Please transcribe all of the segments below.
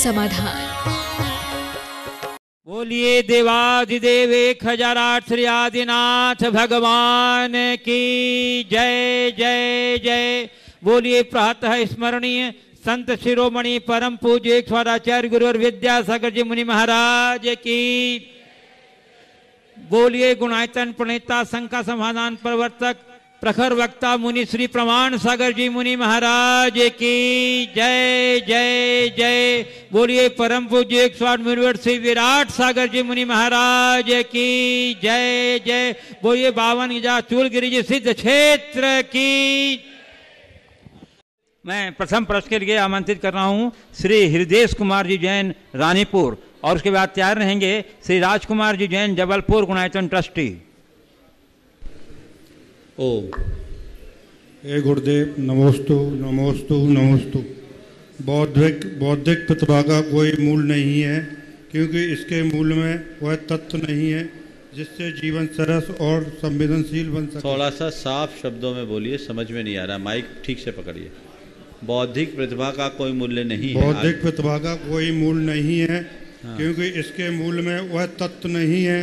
समाधान। बोलिए देवाधिदेव 1008 श्री आदिनाथ भगवान की जय जय जय। बोलिए प्रातः स्मरणीय संत शिरोमणि परम पूज्य स्वाराचार्य गुरुवर विद्यासागर जी मुनि महाराज की। बोलिए गुणायतन प्रणेता शंका समाधान प्रवर्तक प्रखर वक्ता मुनि श्री प्रमाण सागर जी मुनि महाराज की जय जय जय। बोलिए परम पूज्य स्वामी मुनिवर श्री विराट सागर जी मुनि महाराज की जय जय। बोलिए 52 गिजा चूलगिरी जी सिद्ध क्षेत्र की। मैं प्रथम प्रश्न के लिए आमंत्रित कर रहा हूं श्री हृदय कुमार जी जैन रानीपुर, और उसके बाद तैयार रहेंगे श्री राजकुमार जी जैन जबलपुर गुणायतन ट्रस्टी। ओम। हे गुरुदेव नमोस्तु नमोस्तु नमोस्तु। बौद्धिक प्रतिभा का कोई मूल नहीं है, क्योंकि इसके मूल में वह तत्व नहीं है जिससे जीवन सरस और संवेदनशील बन सके। थोड़ा सा साफ शब्दों में बोलिए, समझ में नहीं आ रहा, माइक ठीक से पकड़िए। बौद्धिक प्रतिभा का कोई मूल्य नहीं है। बौद्धिक प्रतिभा का कोई मूल नहीं है, क्योंकि इसके मूल में वह तत्व नहीं है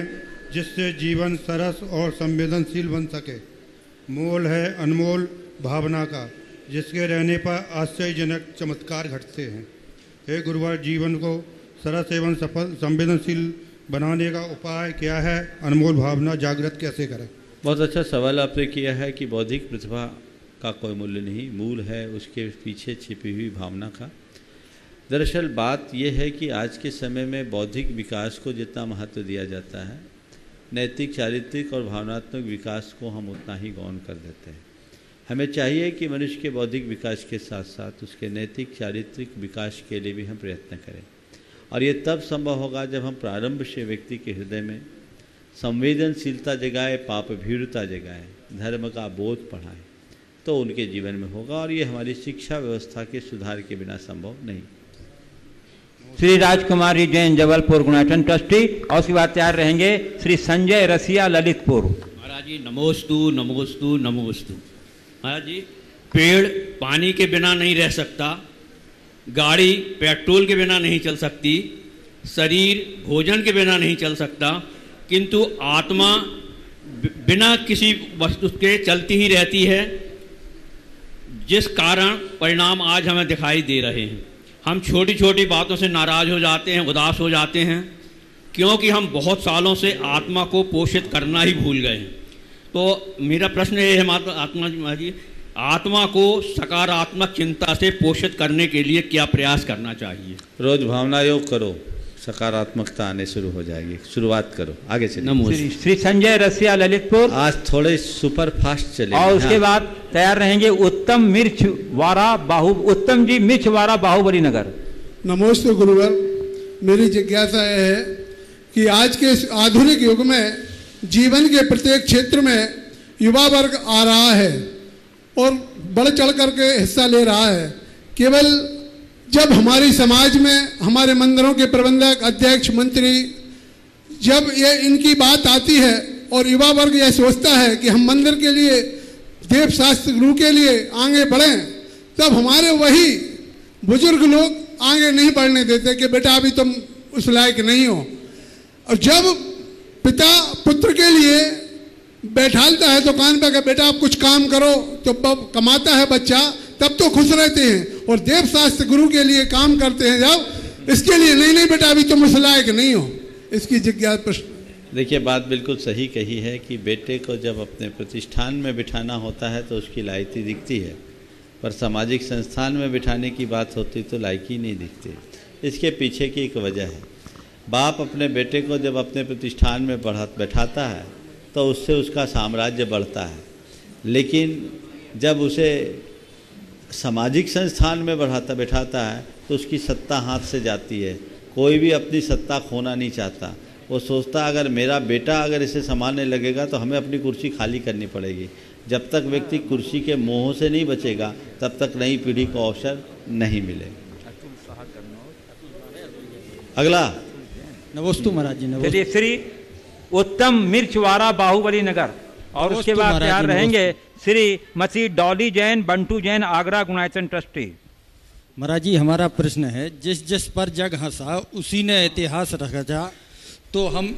जिससे जीवन सरस और संवेदनशील बन सके। मूल है अनमोल भावना का, जिसके रहने पर आश्चर्यजनक चमत्कार घटते हैं। हे गुरुवर, जीवन को सरस एवं सफल संवेदनशील बनाने का उपाय क्या है? अनमोल भावना जागृत कैसे करें? बहुत अच्छा सवाल आपने किया है कि बौद्धिक प्रतिभा का कोई मूल्य नहीं, मूल है उसके पीछे छिपी हुई भावना का। दरअसल बात यह है कि आज के समय में बौद्धिक विकास को जितना महत्व दिया जाता है, नैतिक चारित्रिक और भावनात्मक विकास को हम उतना ही गौण कर देते हैं। हमें चाहिए कि मनुष्य के बौद्धिक विकास के साथ साथ उसके नैतिक चारित्रिक विकास के लिए भी हम प्रयत्न करें, और ये तब संभव होगा जब हम प्रारंभ से व्यक्ति के हृदय में संवेदनशीलता जगाए, पाप भीरुता जगाए, धर्म का बोध पढ़ाएं, तो उनके जीवन में होगा, और ये हमारी शिक्षा व्यवस्था के सुधार के बिना संभव नहीं। श्री राजकुमार जी जैन जबलपुर गुणायतन ट्रस्टी, और उसके बाद तैयार रहेंगे श्री संजय रसिया ललितपुर। महाराज जी नमोस्तु नमोस्तु नमोस्तु। महाराज जी, पेड़ पानी के बिना नहीं रह सकता, गाड़ी पेट्रोल के बिना नहीं चल सकती, शरीर भोजन के बिना नहीं चल सकता, किंतु आत्मा बिना किसी वस्तु के चलती ही रहती है, जिस कारण परिणाम आज हमें दिखाई दे रहे हैं। हम छोटी छोटी बातों से नाराज हो जाते हैं, उदास हो जाते हैं, क्योंकि हम बहुत सालों से आत्मा को पोषित करना ही भूल गए हैं। तो मेरा प्रश्न ये है आत्मा जी, आत्मा को सकारात्मक चिंता से पोषित करने के लिए क्या प्रयास करना चाहिए? रोज भावना योग करो, सकारात्मकता आने शुरू हो जाएगी। शुरुआत करो, आगे चलिए। नमस्ते। श्री संजय रसिया ललितपुर। आज थोड़े सुपर फास्ट चले, और उसके बाद तैयार रहेंगे उत्तम जी मिर्च वारा बाहुबली नगर। नमस्ते गुरुवर, मेरी जिज्ञासा यह है कि आज के आधुनिक युग में जीवन के प्रत्येक क्षेत्र में युवा वर्ग आ रहा है और बढ़ चढ़ करके हिस्सा ले रहा है। केवल जब हमारी समाज में हमारे मंदिरों के प्रबंधक, अध्यक्ष, मंत्री, जब ये इनकी बात आती है और युवा वर्ग यह सोचता है कि हम मंदिर के लिए, देव शास्त्र गुरु के लिए आगे बढ़ें, तब हमारे वही बुजुर्ग लोग आगे नहीं बढ़ने देते कि बेटा अभी तुम उस लायक नहीं हो। और जब पिता पुत्र के लिए बैठालता है दुकान पर कि बेटा आप कुछ काम करो, तो कमाता है बच्चा, तब तो खुश रहते हैं। और देव शास्त्र गुरु के लिए काम करते हैं जब, इसके लिए नहीं बेटा अभी तुम उस लायक नहीं हो। इसकी जिज्ञासा प्रश्न। देखिए, बात बिल्कुल सही कही है कि बेटे को जब अपने प्रतिष्ठान में बिठाना होता है तो उसकी लायकी दिखती है, पर सामाजिक संस्थान में बिठाने की बात होती तो लायकी नहीं दिखती। इसके पीछे की एक वजह है, बाप अपने बेटे को जब अपने प्रतिष्ठान में बैठाता है तो उससे उसका साम्राज्य बढ़ता है, लेकिन जब उसे सामाजिक संस्थान में बैठाता है तो उसकी सत्ता हाथ से जाती है। कोई भी अपनी सत्ता खोना नहीं चाहता, वो सोचता अगर मेरा बेटा अगर इसे संभालने लगेगा तो हमें अपनी कुर्सी खाली करनी पड़ेगी। जब तक व्यक्ति कुर्सी के मोह से नहीं बचेगा तब तक नई पीढ़ी को अवसर नहीं मिलेगा। अगला। नमोस्तु महाराज जी। नमस्ते। श्री उत्तम मिर्चवारा बाहुबली नगर, और उसके बाद तैयार रहेंगे श्री मसीह डॉली जैन बंटू जैन आगरा गुणायतन ट्रस्टी। महाराज जी हमारा प्रश्न है, जिस जिस पर जग हंसा उसी ने इतिहास रचा, तो हम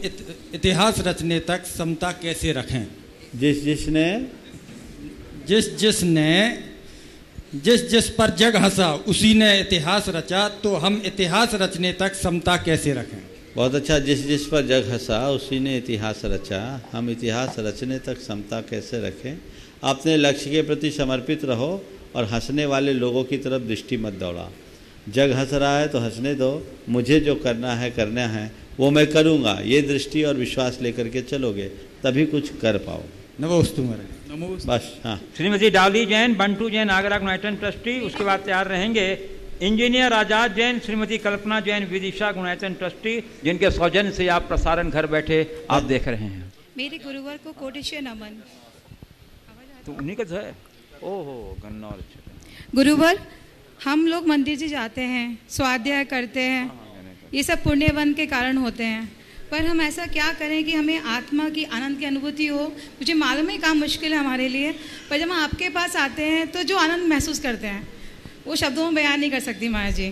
इतिहास रचने तक समता कैसे रखें? जिस जिस पर जग हंसा उसी ने इतिहास रचा, तो हम इतिहास रचने तक समता कैसे रखें? बहुत अच्छा। जिस पर जग हंसा उसी ने इतिहास रचा, हम इतिहास रचने तक समता कैसे रखें? अपने लक्ष्य के प्रति समर्पित रहो और हंसने वाले लोगों की तरफ दृष्टि मत दौड़ा। जग हंस रहा है तो हंसने दो, मुझे जो करना है वो मैं करूँगा, ये दृष्टि और विश्वास लेकर के चलोगे तभी कुछ कर पाओ। नमोस्तु महाराज। बस हाँ। श्रीमती डाली जैन, बंटू जैन, आगरा गुणायतन ट्रस्टी। उसके बाद तैयार रहेंगे इंजीनियर आजाद जैन, श्रीमती कल्पना जैन, विदिशा गुणायतन ट्रस्टी, जिनके सौजन्य से आप प्रसारण घर बैठे आप देख रहे हैं। मेरे गुरुवर को कोटिशे नमन। तो उन्हीं का है। ओहो गन्नौर। गुरुवर, हम लोग मंदिर जी जाते हैं, स्वाध्याय करते हैं, ये सब पुण्यवन के कारण होते हैं, पर हम ऐसा क्या करें कि हमें आत्मा की आनंद की अनुभूति हो। मुझे मालूम है काम मुश्किल है हमारे लिए, पर जब हम आपके पास आते हैं तो जो आनंद महसूस करते हैं वो शब्दों में बयान नहीं कर सकती महाराज जी।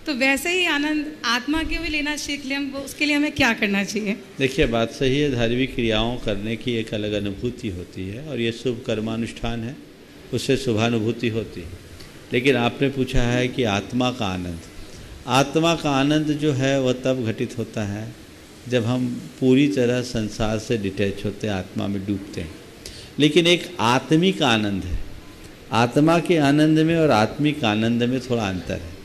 तो वैसे ही आनंद आत्मा के भी लेना सीख लें, उसके लिए हमें क्या करना चाहिए? देखिए बात सही है, धार्मिक क्रियाओं करने की एक अलग अनुभूति होती है और ये शुभ कर्मानुष्ठान है, उससे शुभानुभूति होती है। लेकिन आपने पूछा है कि आत्मा का आनंद जो है वह तब घटित होता है जब हम पूरी तरह संसार से डिटैच होते हैं, आत्मा में डूबते हैं। लेकिन एक आत्मिक आनंद है, आत्मा के आनंद में और आत्मिक आनंद में थोड़ा अंतर है।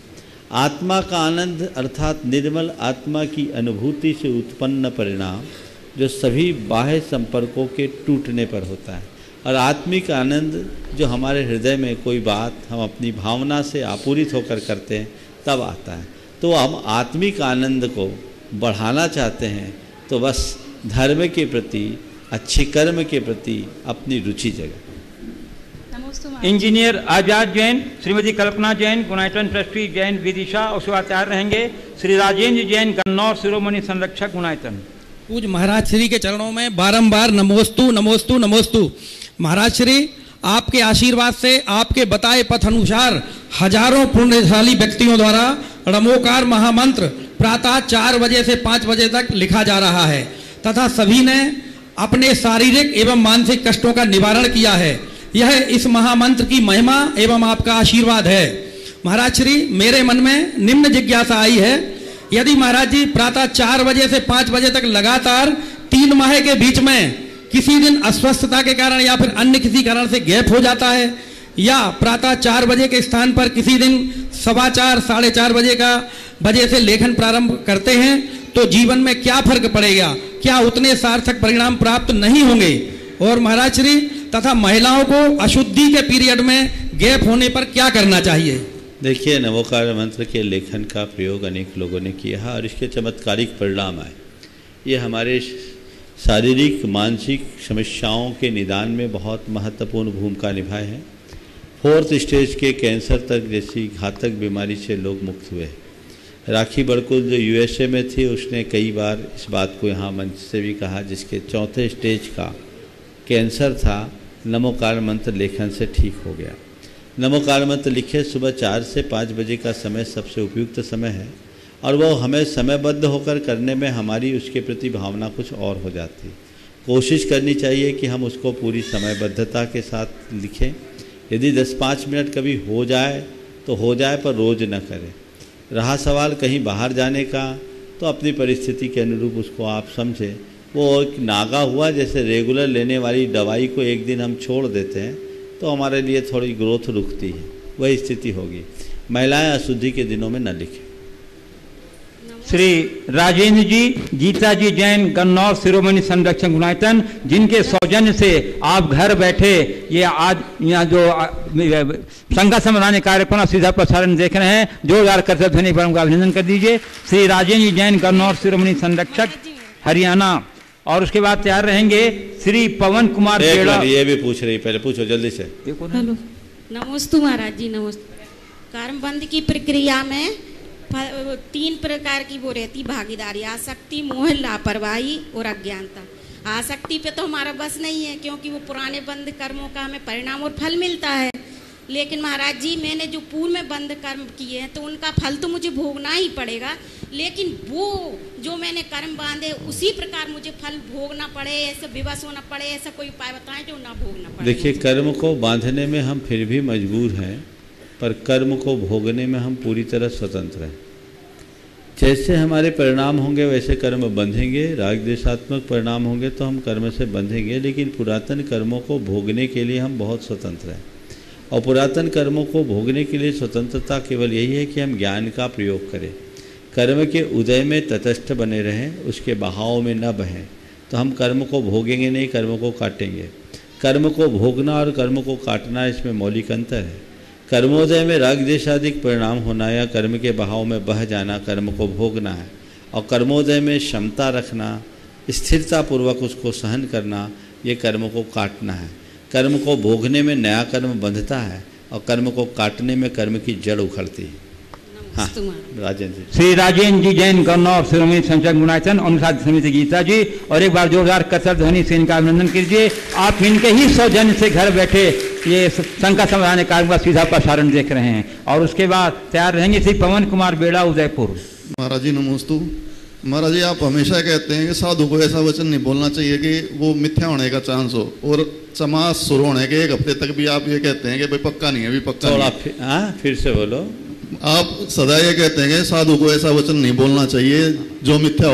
आत्मा का आनंद अर्थात निर्मल आत्मा की अनुभूति से उत्पन्न परिणाम जो सभी बाह्य संपर्कों के टूटने पर होता है, और आत्मिक आनंद जो हमारे हृदय में कोई बात हम अपनी भावना से आपूरित होकर करते हैं तब आता है। तो हम आत्मिक आनंद को बढ़ाना चाहते हैं तो बस धर्म के प्रति, अच्छे कर्म के प्रति अपनी रुचि जगाएं। इंजीनियर आजाद जैन, श्रीमती कल्पना जैन, गुणायतन ट्रस्टी जैन, विदिशा। उसके बाद तैयार रहेंगे श्री राजेंद्र जैन, गन्नौर शिरोमणि संरक्षक गुणायतन। पूज महाराज श्री के चरणों में बारंबार नमोस्तु नमोस्तु नमोस्तु। महाराज श्री, आपके आशीर्वाद से आपके बताए पथ अनुसार हजारों पुण्यशाली व्यक्तियों द्वारा रमोकार महामंत्र प्रातः 4 बजे से 5 बजे तक लिखा जा रहा है तथा सभी ने अपने शारीरिक एवं मानसिक कष्टों का निवारण किया है। यह इस महामंत्र की महिमा एवं आपका आशीर्वाद है। महाराज श्री, मेरे मन में निम्न जिज्ञासा आई है, यदि महाराज जी प्रातः 4 बजे से 5 बजे तक लगातार 3 माह के बीच में किसी दिन अस्वस्थता के कारण या फिर अन्य किसी कारण से गैप हो जाता है, या प्रातः 4 बजे के स्थान पर किसी दिन 4:15 साढ़े 4 बजे से लेखन प्रारंभ करते हैं, तो जीवन में क्या फर्क पड़ेगा? क्या उतने सार्थक परिणाम प्राप्त नहीं होंगे? और महाराज श्री, तथा महिलाओं को अशुद्धि के पीरियड में गैप होने पर क्या करना चाहिए? देखिए, नवोकार मंत्र के लेखन का प्रयोग अनेक लोगों ने किया है और इसके चमत्कारिक परिणाम आए। ये हमारे शारीरिक मानसिक समस्याओं के निदान में बहुत महत्वपूर्ण भूमिका निभाए हैं। 4th स्टेज के कैंसर तक जैसी घातक बीमारी से लोग मुक्त हुए। राखी बड़कुल जो USA में थी, उसने कई बार इस बात को यहाँ मंच से भी कहा, जिसके 4थे स्टेज का कैंसर था, नमोकार मंत्र लेखन से ठीक हो गया। नमोकार मंत्र लिखे सुबह 4 से 5 बजे का समय सबसे उपयुक्त समय है, और वो हमें समयबद्ध होकर करने में हमारी उसके प्रति भावना कुछ और हो जाती। कोशिश करनी चाहिए कि हम उसको पूरी समयबद्धता के साथ लिखें। यदि 10-5 मिनट कभी हो जाए तो हो जाए, पर रोज़ न करें। रहा सवाल कहीं बाहर जाने का, तो अपनी परिस्थिति के अनुरूप उसको आप समझें। वो एक नागा हुआ, जैसे रेगुलर लेने वाली दवाई को एक दिन हम छोड़ देते हैं तो हमारे लिए थोड़ी ग्रोथ रुकती है, वही स्थिति होगी। महिलाएं अशुद्धि के दिनों में न लिखें। श्री राजेंद्र जी, गीता जी जैन, गन्नौर शिरोमणि संरक्षक गुणायतन, जिनके सौजन्य से आप घर बैठे ये आज यहाँ जो संघ समाधान कार्यक्रम सीधा प्रसारण देख रहे हैं, जोरदार करते ध्वनि पर उनका अभिनंदन कर दीजिए। श्री राजेंद्र जी जैन, गन्नौर शिरोमणि संरक्षक हरियाणा। और उसके बाद तैयार रहेंगे श्री पवन कुमार पेड़ा। ये भी पूछ रही, पहले पूछो जल्दी से। हेलो, नमोस्तु महाराज जी, नमस्ते। कर्मबंध की प्रक्रिया में 3 प्रकार की वो रहती भागीदारी: आसक्ति, मोह, लापरवाही और अज्ञानता। आसक्ति पे तो हमारा बस नहीं है, क्योंकि वो पुराने बंद कर्मों का हमें परिणाम और फल मिलता है। लेकिन महाराज जी मैंने जो पूर्व में बंद कर्म किए हैं तो उनका फल तो मुझे भोगना ही पड़ेगा, लेकिन वो जो मैंने कर्म बांधे उसी प्रकार मुझे फल भोगना पड़े, ऐसा विवश होना पड़े, ऐसा कोई उपाय बताएं जो ना भोगना पड़े। देखिए, कर्म को बांधने में हम फिर भी मजबूर हैं, पर कर्म को भोगने में हम पूरी तरह स्वतंत्र हैं। जैसे हमारे परिणाम होंगे वैसे कर्म बंधेंगे, राग द्वेषात्मक परिणाम होंगे तो हम कर्म से बंधेंगे, लेकिन पुरातन कर्मों को भोगने के लिए हम बहुत स्वतंत्र हैं। और पुरातन कर्मों को भोगने के लिए स्वतंत्रता केवल यही है कि हम ज्ञान का प्रयोग करें, कर्म के उदय में तटस्थ बने रहें, उसके बहाव में न बहें, तो हम कर्म को भोगेंगे नहीं, कर्म को काटेंगे। कर्म को भोगना और कर्म को काटना, इसमें मौलिक अंतर है। कर्मोदय में राग द्वेषादिक परिणाम होना या कर्म के बहाव में बह जाना कर्म को भोगना है, और कर्मोदय में क्षमता रखना, स्थिरतापूर्वक उसको सहन करना, ये कर्म को काटना है। कर्म को भोगने में नया कर्म बंधता है और कर्म को काटने में कर्म की जड़ उखड़ती है। हाँ, राजेंद्र जी। श्री राजेंद्र जी जैन कन्नौज शिरोमणि संचक गुणायतन अनुसाद समिति गीता जी, और एक बार जोरदार कचर ध्वनि से इनका अभिनंदन कीजिए। आप इनके ही सौजन्य से घर बैठे ये संकट समाधान कार्यक्रम का सीधा प्रसारण देख रहे हैं, और उसके बाद तैयार रहेंगे श्री पवन कुमार बेड़ा उदयपुर। महाराज जी नमोस्तु। महाराज जी, आप हमेशा कहते हैं कि साधु को ऐसा वचन नहीं बोलना चाहिए कि वो मिथ्या होने का चांस हो, और समाज शुरू होने के 1 हफ्ते तक भी आप ये कहते हैं कि भाई पक्का नहीं है, अभी पक्का नहीं। फिर से बोलो। आप सदा ये कहते हैं कि साधु को ऐसा वचन नहीं बोलना चाहिए जो मिथ्या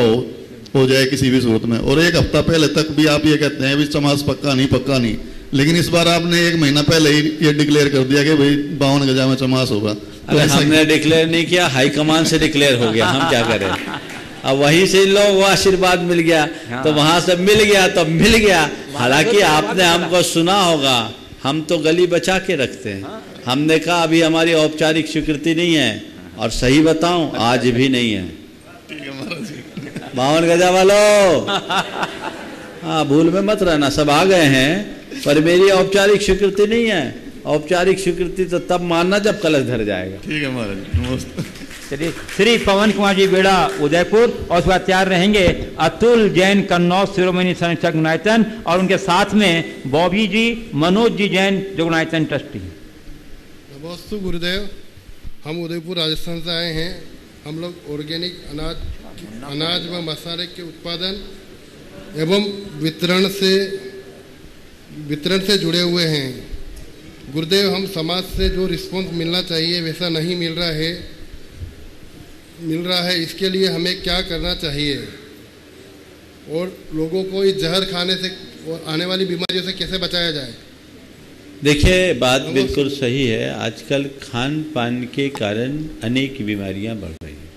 हो जाए किसी भी सूरत में, और 1 हफ्ता पहले तक भी आप ये कहते हैं भी समाज पक्का नहीं, लेकिन इस बार आपने 1 महीना पहले ही ये डिक्लेयर कर दिया कि भाई 52 गजा में समास होगा। अरे हमने डिक्लेयर नहीं किया, हाईकमान से डिक्लेयर हो गया, हम क्या करें। अब वहीं से लोग वो आशीर्वाद मिल गया, तो वहां से मिल गया तो मिल गया। हालांकि आपने हमको सुना होगा, हम तो गली बचा के रखते हैं। हमने कहा अभी हमारी औपचारिक स्वीकृति नहीं है, और सही बताऊं आज भी नहीं है। 52 गजा वालों, हाँ भूल में मत रहना, सब आ गए हैं, पर मेरी औपचारिक स्वीकृति नहीं है। औपचारिक स्वीकृति तो तब मानना जब कलश धर जाएगा। ठीक है महाराज। चलिए, श्री पवन कुमार जी बेड़ा उदयपुर, और उसके बाद तैयार रहेंगे अतुल जैन कन्नौज शिरोमणि संचक गुणायतन, और उनके साथ में बॉबी जी मनोज जी जैन जो गुणायतन ट्रस्टी। नमोस्तु गुरुदेव। हम उदयपुर राजस्थान से आए हैं। हम लोग ऑर्गेनिक अनाज व मसाले के उत्पादन एवं वितरण से जुड़े हुए हैं। गुरुदेव, हम समाज से जो रिस्पॉन्स मिलना चाहिए वैसा नहीं मिल रहा है, इसके लिए हमें क्या करना चाहिए, और लोगों को इस जहर खाने से और आने वाली बीमारियों से कैसे बचाया जाए? देखिए, बात बिल्कुल सही है। आजकल खान पान के कारण अनेक बीमारियां बढ़ रही हैं।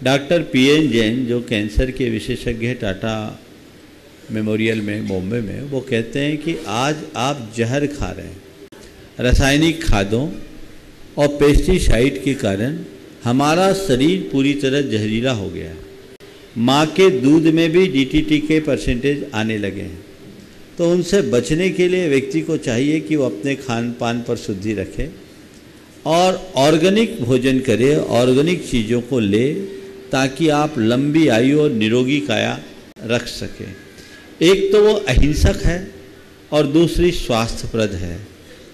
डॉक्टर PN जैन जो कैंसर के विशेषज्ञ हैं टाटा मेमोरियल में बॉम्बे में, वो कहते हैं कि आज आप जहर खा रहे हैं। रासायनिक खादों और पेस्टिसाइड के कारण हमारा शरीर पूरी तरह जहरीला हो गया है। माँ के दूध में भी DDT के परसेंटेज आने लगे हैं। तो उनसे बचने के लिए व्यक्ति को चाहिए कि वो अपने खान पान पर शुद्धि रखे और ऑर्गेनिक भोजन करे, ऑर्गेनिक चीज़ों को ले, ताकि आप लंबी आयु और निरोगी काया रख सकें। एक तो वो अहिंसक है और दूसरी स्वास्थ्यप्रद है,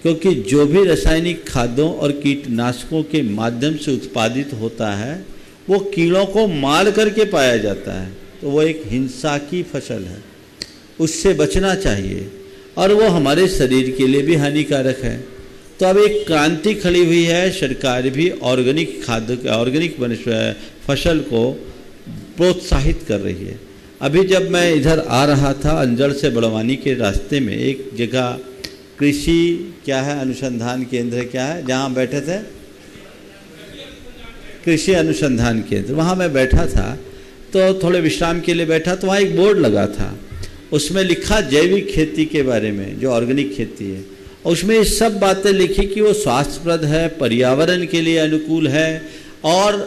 क्योंकि जो भी रासायनिक खाद्यों और कीटनाशकों के माध्यम से उत्पादित होता है वो कीड़ों को मार करके पाया जाता है, तो वो एक हिंसा की फसल है, उससे बचना चाहिए और वो हमारे शरीर के लिए भी हानिकारक है। तो अब एक क्रांति खड़ी हुई है, सरकार भी ऑर्गेनिक खाद्य ऑर्गेनिक फसल को प्रोत्साहित कर रही है। अभी जब मैं इधर आ रहा था अंजड़ से बड़वानी के रास्ते में एक जगह कृषि क्या है अनुसंधान केंद्र क्या है जहाँ बैठे थे, कृषि अनुसंधान केंद्र, वहाँ मैं बैठा था तो थोड़े विश्राम के लिए बैठा तो वहाँ एक बोर्ड लगा था, उसमें लिखा जैविक खेती के बारे में जो ऑर्गेनिक खेती है। और उसमें ये सब बातें लिखी कि वो स्वास्थ्यप्रद है, पर्यावरण के लिए अनुकूल है और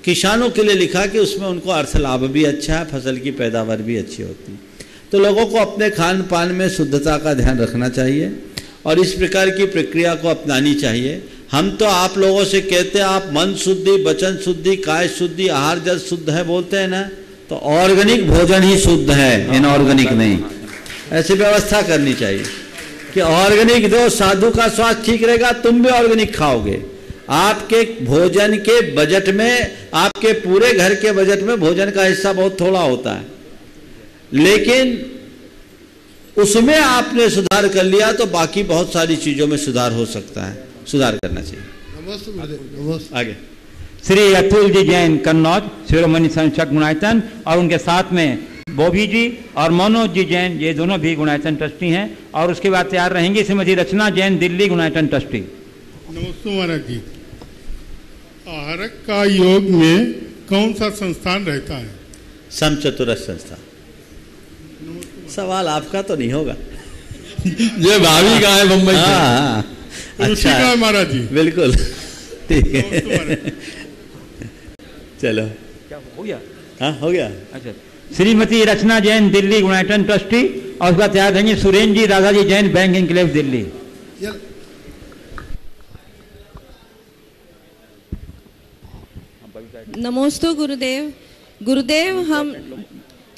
किसानों के लिए लिखा कि उसमें उनको अर्थ लाभ भी अच्छा है, फसल की पैदावार भी अच्छी होती है। तो लोगों को अपने खान पान में शुद्धता का ध्यान रखना चाहिए और इस प्रकार की प्रक्रिया को अपनानी चाहिए। हम तो आप लोगों से कहते हैं आप मन शुद्धि, वचन शुद्धि, काय शुद्धि, आहार जल शुद्ध है बोलते हैं ना, तो ऑर्गेनिक भोजन ही शुद्ध है, इनऑर्गेनिक नहीं। ऐसी व्यवस्था करनी चाहिए। कि ऑर्गेनिक दो, साधु का स्वास्थ्य ठीक रहेगा, तुम भी ऑर्गेनिक खाओगे। आपके भोजन के बजट में, आपके पूरे घर के बजट में भोजन का हिस्सा बहुत थोड़ा होता है, लेकिन उसमें आपने सुधार कर लिया तो बाकी बहुत सारी चीजों में सुधार हो सकता है। सुधार करना चाहिए। आगे श्री अतुल जी जैन कन्नौज, शिरोमणि संरक्षक गुणायतन, और उनके साथ में बॉबी जी और मनोज जी जैन, ये दोनों भी गुणायतन ट्रस्टी हैं। और उसके बाद तैयार रहेंगी श्रीमती रचना जैन, दिल्ली गुणायतन ट्रस्टी। नमस्ते महाराज जी। आहारक का योग में कौन सा संस्थान रहता है? समचतुरस संस्थान। सवाल आपका तो नहीं होगा। ये भाभी का है बम्बई। हाँ, अच्छा है महाराज जी। बिल्कुल ठीक है। चलो, क्या हो गया? हाँ हो गया। अच्छा, श्रीमती रचना जैन, दिल्ली गुणायतन ट्रस्टी, और उसका तैयार रहेंगे सुरेंद्र जी दादाजी जैन, बैंक इनक्लेव, दिल्ली। नमोस्तु गुरुदेव। गुरुदेव, हम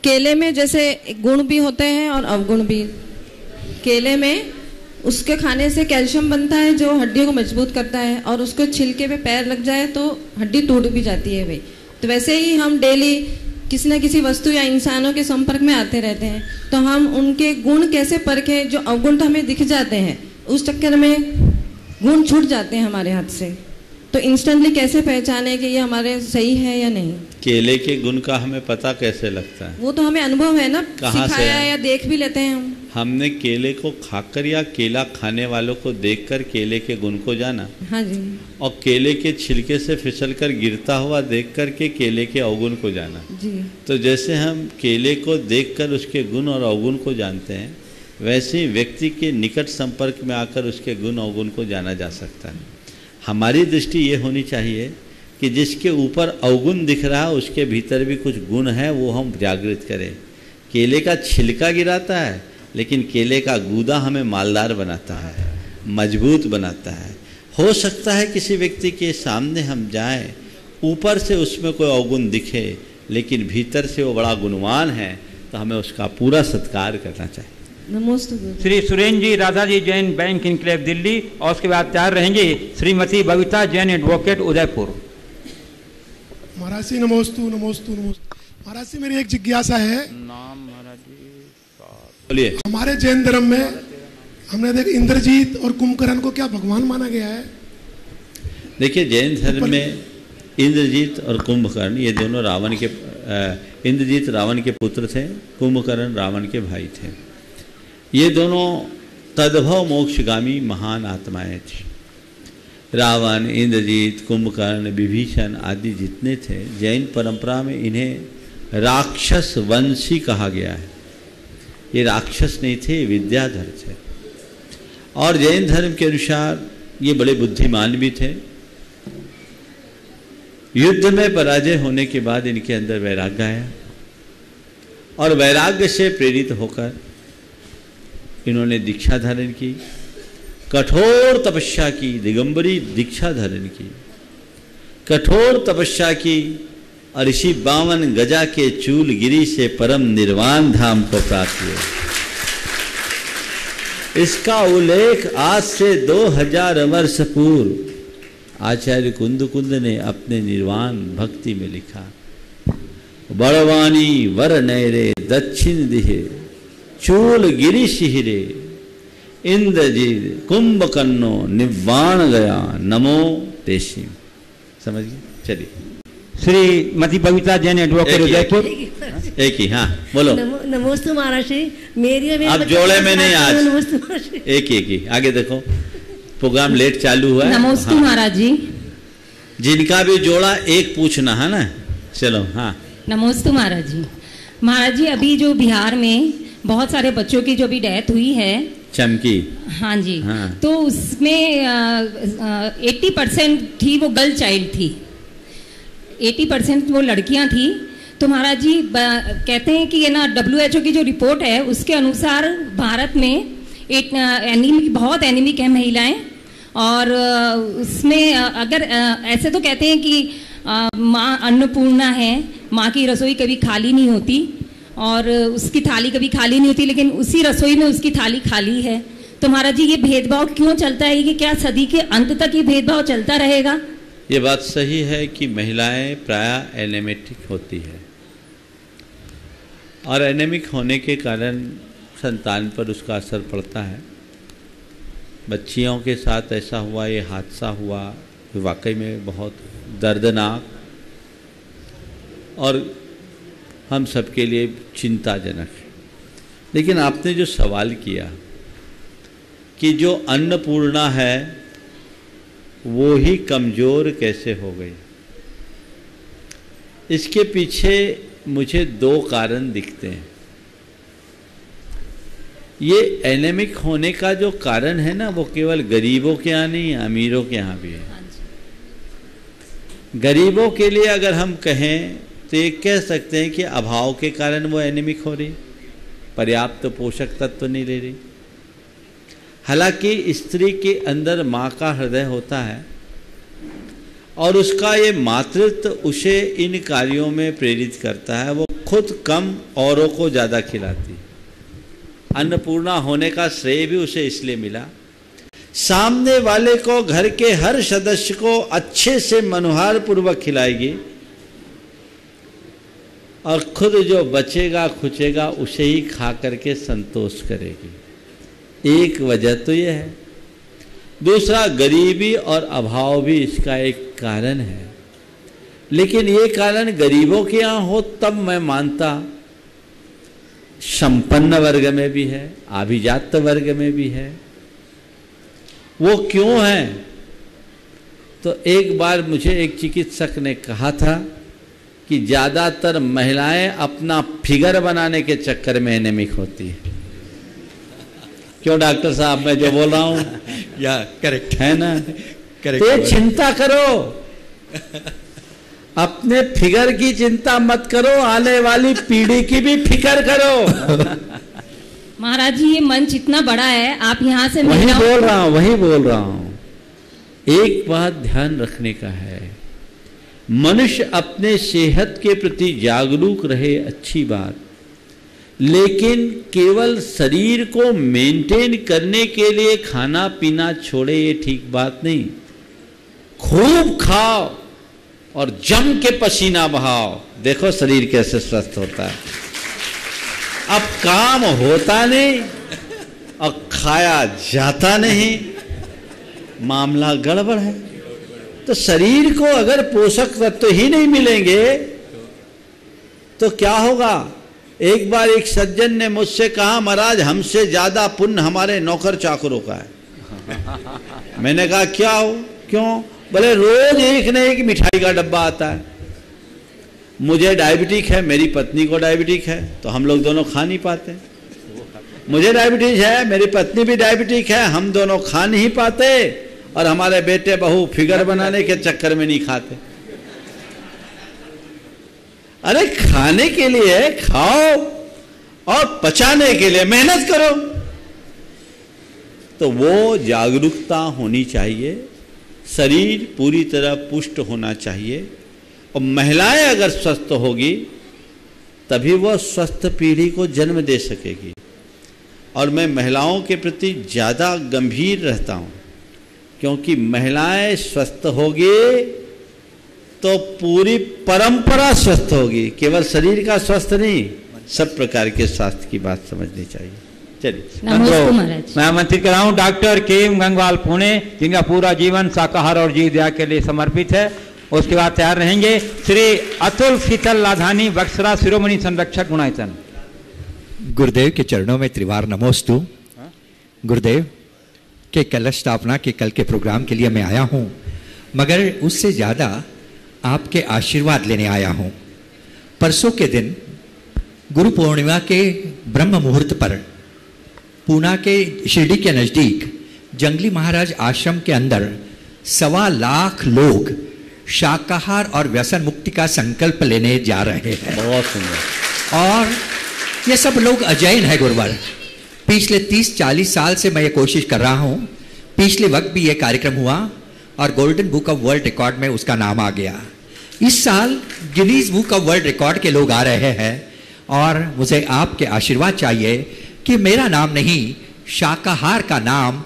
केले में जैसे गुण भी होते हैं और अवगुण भी। केले में उसके खाने से कैल्शियम बनता है जो हड्डियों को मजबूत करता है, और उसको छिलके पे पैर लग जाए तो हड्डी टूट भी जाती है भाई। तो वैसे ही हम डेली किसी न किसी वस्तु या इंसानों के संपर्क में आते रहते हैं, तो हम उनके गुण कैसे परखें? जो अवगुण तो हमें दिख जाते हैं, उस चक्कर में गुण छूट जाते हैं हमारे हाथ से, तो इंस्टेंटली कैसे पहचाने कि ये हमारे सही है या नहीं? केले के गुण का हमें पता कैसे लगता है? वो तो हमें अनुभव है ना, कहाँ सिखाया से है? या देख भी लेते हैं हम। हमने केले को खाकर या केला खाने वालों को देखकर केले के गुण को जाना। हाँ जी। और केले के छिलके से फिसलकर गिरता हुआ देख कर के केले के अवगुण को जाना जी। तो जैसे हम केले को देखकर उसके गुण और अवगुण को जानते हैं, वैसे ही व्यक्ति के निकट संपर्क में आकर उसके गुण अवगुण को जाना जा सकता है। हमारी दृष्टि ये होनी चाहिए कि जिसके ऊपर अवगुण दिख रहा है उसके भीतर भी कुछ गुण है, वो हम जागृत करें। केले का छिलका गिराता है, लेकिन केले का गूदा हमें मालदार बनाता है, मजबूत बनाता है। हो सकता है किसी व्यक्ति के सामने हम जाएं, ऊपर से उसमें कोई अवगुण दिखे, लेकिन भीतर से वो बड़ा गुणवान है, तो हमें उसका पूरा सत्कार करना चाहिए। नमस्ते। श्री सुरेंद्र जी राधाजी जैन, बैंक इनक्लेव, दिल्ली, और उसके बाद तैयार रहेंगे श्रीमती बबीता जैन, एडवोकेट, उदयपुर। महाराज जी नमोस्तु नमोस्तु नमोस्तु। महाराज जी, मेरी एक जिज्ञासा है। नाम महाराज जी बोलिए। हमारे जैन धर्म में हमने देखा इंद्रजीत और कुंभकर्ण को क्या भगवान माना गया है? देखिए, जैन धर्म में इंद्रजीत और कुंभकर्ण ये दोनों रावण के इंद्रजीत रावण के पुत्र थे, कुंभकर्ण रावण के भाई थे। ये दोनों तद्भव मोक्षगामी महान आत्माएं थी। रावण, इंद्रजीत, कुंभकर्ण, विभीषण आदि जितने थे, जैन परंपरा में इन्हें राक्षस वंशी कहा गया है। ये राक्षस नहीं थे, विद्याधर थे। और जैन धर्म के अनुसार ये बड़े बुद्धिमान भी थे। युद्ध में पराजय होने के बाद इनके अंदर वैराग्य आया, और वैराग्य से प्रेरित होकर इन्होंने दीक्षा धारण की, कठोर तपस्या की, दिगंबरी दीक्षा धारण की, कठोर तपस्या की, और इसी 52 गजा के चूल गिरी से परम निर्वाण धाम को प्राप्त हुआ। इसका उल्लेख आज से 2000 वर्ष पूर्व आचार्य कुंद ने अपने निर्वाण भक्ति में लिखा। बड़वानी वर नैरे दक्षिण दिहे चूल गिरी शिहरे इंद्रजीत कुंभकर्णो निवाण गया नमो तेसी। समझ गए? चलिए। श्रीमती बबीता जैन, एडवोकेट, उदयपुर। एक ही, हाँ बोलो। नमोस्तु महाराज जी। मेरी आप जोड़े में नहीं, आज एक ही। आगे देखो, प्रोग्राम लेट चालू हुआ है। नमोस्तु महाराज जी। जिनका भी जोड़ा एक पूछना है ना। चलो, हाँ। नमोस्तु महाराज जी। महाराज जी, अभी जो बिहार में बहुत सारे बच्चों की जो भी डेथ हुई है, चमकी, हाँ जी, हाँ। तो उसमें 80% थी वो गर्ल चाइल्ड थी, 80% वो लड़कियां थी। तो महाराज जी कहते हैं कि ये ना WHO की जो रिपोर्ट है उसके अनुसार भारत में बहुत एनीमिक है महिलाएं, और उसमें अगर ऐसे तो कहते हैं कि माँ अन्नपूर्णा है, माँ की रसोई कभी खाली नहीं होती और उसकी थाली कभी खाली नहीं होती, लेकिन उसी रसोई में उसकी थाली खाली है। तो महाराज जी ये भेदभाव क्यों चलता है, कि क्या सदी के अंत तक ये भेदभाव चलता रहेगा? ये बात सही है कि महिलाएं प्रायः एनेमिक होती है और एनेमिक होने के कारण संतान पर उसका असर पड़ता है। बच्चियों के साथ ऐसा हुआ, ये हादसा हुआ, वाकई में बहुत दर्दनाक और हम सबके लिए चिंताजनक है। लेकिन आपने जो सवाल किया कि जो अन्नपूर्णा है वो ही कमज़ोर कैसे हो गई, इसके पीछे मुझे 2 कारण दिखते हैं। ये एनेमिक होने का जो कारण है ना, वो केवल गरीबों के यहाँ नहीं, अमीरों के यहाँ भी है। गरीबों के लिए अगर हम कहें तो ये कह सकते हैं कि अभाव के कारण वो एनेमिक हो रही, पर्याप्त पोषक तत्व नहीं ले रही। हालांकि स्त्री के अंदर माँ का हृदय होता है और उसका ये मातृत्व उसे इन कार्यों में प्रेरित करता है। वो खुद कम औरों को ज़्यादा खिलाती है। अन्नपूर्णा होने का श्रेय भी उसे इसलिए मिला, सामने वाले को, घर के हर सदस्य को अच्छे से मनोहार पूर्वक खिलाएगी और खुद जो बचेगा खुचेगा उसे ही खा करके संतोष करेगी। एक वजह तो यह है। दूसरा, गरीबी और अभाव भी इसका एक कारण है। लेकिन ये कारण गरीबों के यहाँ हो तब मैं मानता, संपन्न वर्ग में भी है, अभिजात वर्ग में भी है। वो क्यों है? तो एक बार मुझे एक चिकित्सक ने कहा था कि ज़्यादातर महिलाएं अपना फिगर बनाने के चक्कर में एनेमिक होती है। क्यों डॉक्टर साहब, मैं जो बोल रहा हूँ या करेक्ट है ना? करेक्ट। तो चिंता करो, अपने फिगर की चिंता मत करो, आने वाली पीढ़ी की भी फिक्र करो। महाराज जी ये मंच इतना बड़ा है, आप यहाँ से वही बोल रहा हूँ। एक बात ध्यान रखने का है, मनुष्य अपने सेहत के प्रति जागरूक रहे, अच्छी बात, लेकिन केवल शरीर को मेंटेन करने के लिए खाना पीना छोड़े, ये ठीक बात नहीं। खूब खाओ और जम के पसीना बहाओ, देखो शरीर कैसे स्वस्थ होता है। अब काम होता नहीं और खाया जाता नहीं, मामला गड़बड़ है। तो शरीर को अगर पोषक तत्व ही नहीं मिलेंगे तो क्या होगा? एक बार एक सज्जन ने मुझसे कहा, महाराज हमसे ज्यादा पुण्य हमारे नौकर चाकरों का है। मैंने कहा क्या हो, क्यों? बोले रोज एक न एक मिठाई का डब्बा आता है। मुझे डायबिटिक है, मेरी पत्नी को डायबिटिक है, तो हम लोग दोनों खा नहीं पाते। मुझे डायबिटीज है, मेरी पत्नी भी डायबिटिक है, हम दोनों खा नहीं पाते और हमारे बेटे बहू फिगर बनाने के चक्कर में नहीं खाते। अरे खाने के लिए खाओ और पचाने के लिए मेहनत करो। तो वो जागरूकता होनी चाहिए, शरीर पूरी तरह पुष्ट होना चाहिए और महिलाएं अगर स्वस्थ होगी तभी वह स्वस्थ पीढ़ी को जन्म दे सकेगी। और मैं महिलाओं के प्रति ज़्यादा गंभीर रहता हूँ, क्योंकि महिलाएं स्वस्थ होगी तो पूरी परंपरा स्वस्थ होगी, केवल शरीर का स्वस्थ नहीं, सब प्रकार के स्वास्थ्य की बात समझनी चाहिए। चलिए मैं आमंत्रित कर रहा हूँ डॉक्टर केएम गंगवाल पुणे, जिनका पूरा जीवन शाकाहार और जीव दया के लिए समर्पित है। उसके बाद तैयार रहेंगे श्री अतुल शीतल लाधानी, बक्सरा शिरोमणि संरक्षक गुणायतन। गुरुदेव के चरणों में त्रिवार नमोस्तु। गुरुदेव के कलश स्थापना के कल के प्रोग्राम के लिए मैं आया हूँ, मगर उससे ज़्यादा आपके आशीर्वाद लेने आया हूँ। परसों के दिन गुरु पूर्णिमा के ब्रह्म मुहूर्त पर पूना के शिरडी के नज़दीक जंगली महाराज आश्रम के अंदर 1.25 लाख लोग शाकाहार और व्यसन मुक्ति का संकल्प लेने जा रहे हैं। बहुत सुंदर। और ये सब लोग अजैन है गुरुवर। पिछले 30-40 साल से मैं ये कोशिश कर रहा हूँ। पिछले वक्त भी ये कार्यक्रम हुआ और golden book of world record में उसका नाम आ गया। इस साल Guinness book of world record के लोग आ रहे हैं और मुझे आपके आशीर्वाद चाहिए कि मेरा नाम नहीं, शाकाहार का नाम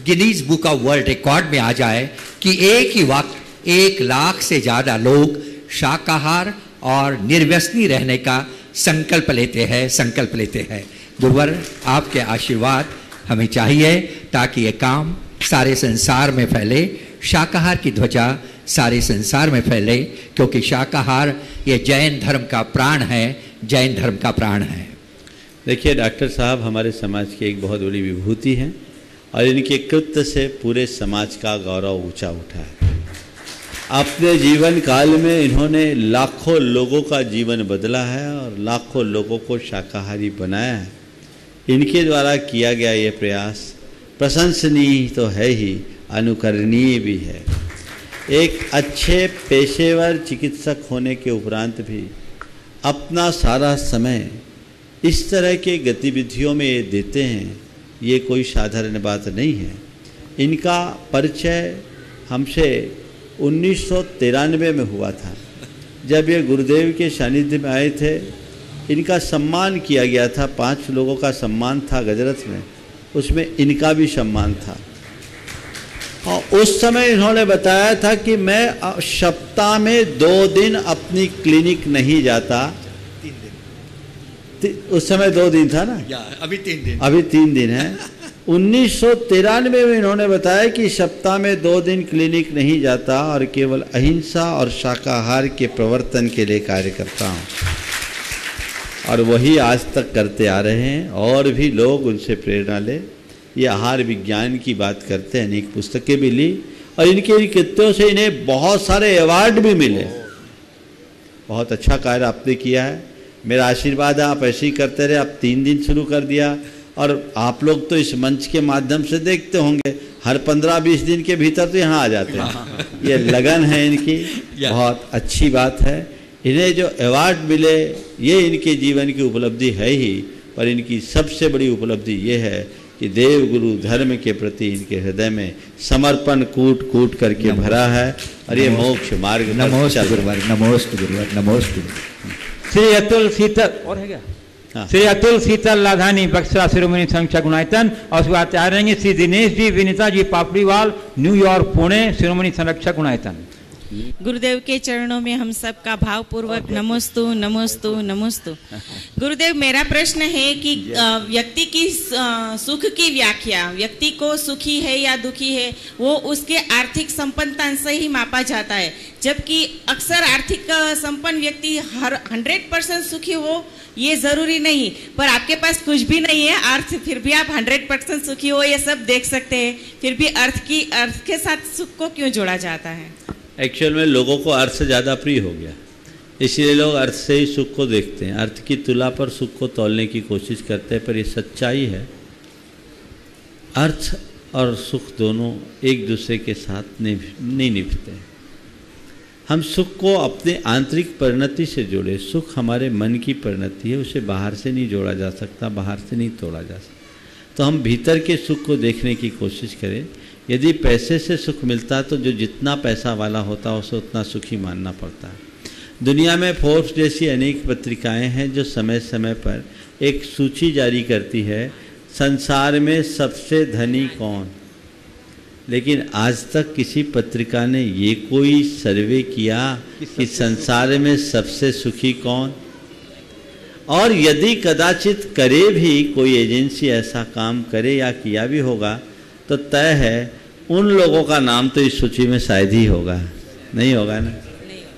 Guinness book of world record में आ जाए कि एक ही वक्त 1 लाख से ज़्यादा लोग शाकाहार और निर्व्यसनी रहने का संकल्प लेते हैं। गुरुवर, आपके आशीर्वाद हमें चाहिए ताकि ये काम सारे संसार में फैले, शाकाहार की ध्वजा सारे संसार में फैले, क्योंकि शाकाहार ये जैन धर्म का प्राण है, जैन धर्म का प्राण है। देखिए डॉक्टर साहब हमारे समाज की एक बहुत बड़ी विभूति हैं और इनके कृत्य से पूरे समाज का गौरव ऊंचा उठा है। अपने जीवन काल में इन्होंने लाखों लोगों का जीवन बदला है और लाखों लोगों को शाकाहारी बनाया है। इनके द्वारा किया गया ये प्रयास प्रशंसनीय तो है ही, अनुकरणीय भी है। एक अच्छे पेशेवर चिकित्सक होने के उपरांत भी अपना सारा समय इस तरह के गतिविधियों में ये देते हैं, ये कोई साधारण बात नहीं है। इनका परिचय हमसे 1993 में हुआ था, जब ये गुरुदेव के सानिध्य में आए थे। इनका सम्मान किया गया था, 5 लोगों का सम्मान था गजरथ में, उसमें इनका भी सम्मान था। और उस समय इन्होंने बताया था कि मैं सप्ताह में 2 दिन अपनी क्लिनिक नहीं जाता। 3 दिन, उस समय 2 दिन था ना, अभी 3 दिन, अभी 3 दिन है। 1993 में इन्होंने बताया कि सप्ताह में 2 दिन क्लिनिक नहीं जाता और केवल अहिंसा और शाकाहार के प्रवर्तन के लिए कार्य करता हूँ, और वही आज तक करते आ रहे हैं। और भी लोग उनसे प्रेरणा ले, ये आहार विज्ञान की बात करते हैं, अनेक पुस्तकें भी ली और इनके कृत्यों से इन्हें बहुत सारे अवार्ड भी मिले। बहुत अच्छा कार्य आपने किया है, मेरा आशीर्वाद है आप ऐसे ही करते रहे। आप 3 दिन शुरू कर दिया और आप लोग तो इस मंच के माध्यम से देखते होंगे, हर 15-20 दिन के भीतर तो यहाँ आ जाते हैं। ये लगन है इनकी, बहुत अच्छी बात है। इन्हें जो अवार्ड मिले ये इनके जीवन की उपलब्धि है ही, पर इनकी सबसे बड़ी उपलब्धि ये है कि देव गुरु धर्म के प्रति इनके हृदय में समर्पण कूट कूट करके भरा है और ये मोक्ष मार्ग। नमोस्तु गुरुवर, नमोस्तु गुरुवर, नमोस्तु। श्री अतुल शीतल और है क्या? श्री अतुल शीतल लाधानी बक्सा शिरोमणि संरक्षक गुणायतन, और उसके बाद तैयार रहेंगे श्री दिनेश जी विनीता जी पापड़ीवाल न्यूयॉर्क पुणे शिरोमणि संरक्षक गुणायतन। गुरुदेव के चरणों में हम सबका भावपूर्वक नमोस्तु नमोस्तु नमोस्तु। गुरुदेव, मेरा प्रश्न है कि व्यक्ति की सुख की व्याख्या, व्यक्ति को सुखी है या दुखी है वो उसके आर्थिक संपन्नता से ही मापा जाता है, जबकि अक्सर आर्थिक संपन्न व्यक्ति हर 100% सुखी हो ये जरूरी नहीं। पर आपके पास कुछ भी नहीं है अर्थ, फिर भी आप 100% सुखी हो, ये सब देख सकते हैं, फिर भी अर्थ के साथ सुख को क्यों जोड़ा जाता है? एक्चुअल में लोगों को अर्थ से ज़्यादा प्रिय हो गया, इसलिए लोग अर्थ से ही सुख को देखते हैं, अर्थ की तुला पर सुख को तौलने की कोशिश करते हैं। पर ये सच्चाई है, अर्थ और सुख दोनों एक दूसरे के साथ नहीं निभते। हम सुख को अपने आंतरिक परिणति से जोड़े। सुख हमारे मन की परिणति है, उसे बाहर से नहीं जोड़ा जा सकता, बाहर से नहीं तोड़ा जा सकता। तो हम भीतर के सुख को देखने की कोशिश करें। यदि पैसे से सुख मिलता तो जो जितना पैसा वाला होता उसे उतना सुखी मानना पड़ता है। दुनिया में फोर्ब्स जैसी अनेक पत्रिकाएं हैं जो समय समय पर एक सूची जारी करती है, संसार में सबसे धनी कौन। लेकिन आज तक किसी पत्रिका ने ये कोई सर्वे किया कि संसार में सबसे सुखी कौन। और यदि कदाचित करे भी कोई एजेंसी ऐसा काम करे या किया भी होगा तो तय है उन लोगों का नाम तो इस सूची में शायद ही होगा, नहीं होगा ना।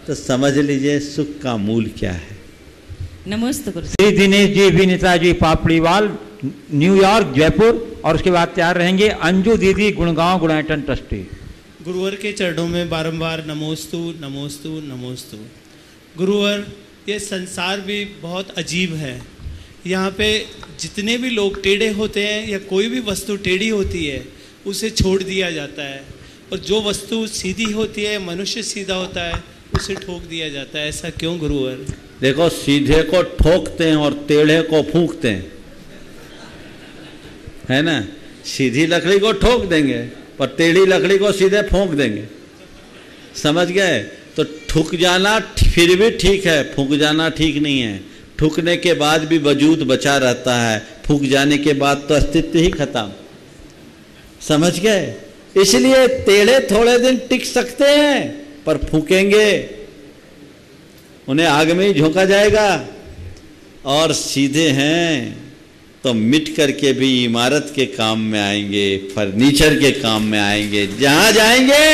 तो समझ लीजिए सुख का मूल क्या है। नमस्ते गुरु। श्री दिनेश जी विनीता जी पापड़ीवाल न्यूयॉर्क जयपुर, और उसके बाद तैयार रहेंगे अंजू दीदी गुड़गांव गुणायतन ट्रस्टी। गुरुवर के चरणों में बारंबार नमोस्तु नमोस्तु नमोस्तु। गुरुवर, ये संसार भी बहुत अजीब है। यहाँ पे जितने भी लोग टेढ़े होते हैं या कोई भी वस्तु टेढ़ी होती है उसे छोड़ दिया जाता है, और जो वस्तु सीधी होती है, मनुष्य सीधा होता है, उसे ठोक दिया जाता है। ऐसा क्यों गुरुवर? देखो, सीधे को ठोकते हैं और टेढ़े को फूंकते हैं, है ना। सीधी लकड़ी को ठोक देंगे पर टेढ़ी लकड़ी को सीधे फूंक देंगे, समझ गए। तो ठुक जाना फिर भी ठीक है, फूंक जाना ठीक नहीं है। ठुकने के बाद भी वजूद बचा रहता है, फूक जाने के बाद तो अस्तित्व ही खत्म। समझ गए? इसलिए टेढ़े थोड़े दिन टिक सकते हैं, पर फूकेंगे उन्हें आग में ही झोंका जाएगा। और सीधे हैं तो मिट करके भी इमारत के काम में आएंगे, फर्नीचर के काम में आएंगे, जहां जाएंगे